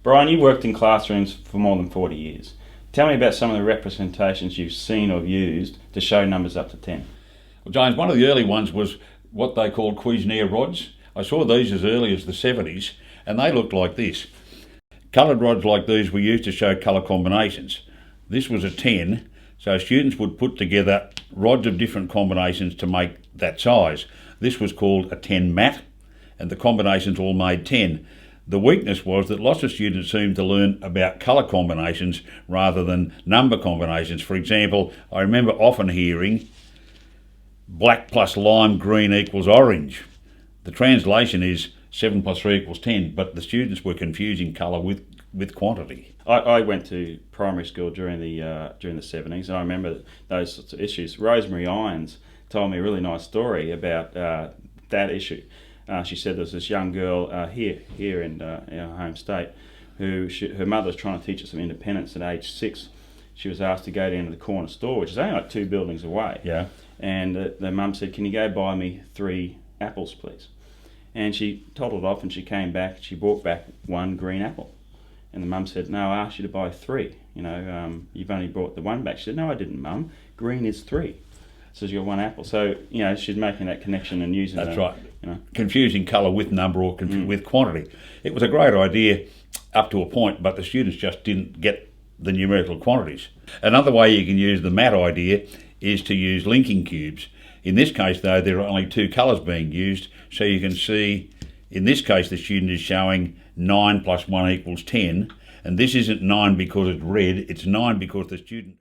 Brian, you worked in classrooms for more than 40 years. Tell me about some of the representations you've seen or used to show numbers up to 10. Well, James, one of the early ones was what they called Cuisenaire rods. I saw these as early as the 70s, and they looked like this. Coloured rods like these were used to show colour combinations. This was a 10, so students would put together rods of different combinations to make that size. This was called a 10 mat, and the combinations all made 10. The weakness was that lots of students seemed to learn about colour combinations rather than number combinations. For example, I remember often hearing black plus lime green equals orange. The translation is 7 plus 3 equals 10, but the students were confusing colour with quantity. I went to primary school during the 70s, and I remember those sorts of issues. Rosemary Irons told me a really nice story about that issue. She said there was this young girl here in our home state her mother was trying to teach her some independence at age 6. She was asked to go down to the corner store, which is only like 2 buildings away. Yeah. And the mum said, "Can you go buy me 3 apples, please?" And she toddled off, and she came back. She brought back 1 green apple. And the mum said, "No, I asked you to buy 3. You've only brought the 1 back." She said, "No, I didn't, Mum. Green is 3. So you got 1 apple." So, she's making that connection and using That's right. Confusing colour with number or with quantity. It was a great idea up to a point, but the students just didn't get the numerical quantities. Another way you can use the mat idea is to use linking cubes. In this case, though, there are only 2 colours being used, so you can see, in this case, the student is showing 9 plus 1 equals 10, and this isn't 9 because it's red, it's 9 because the student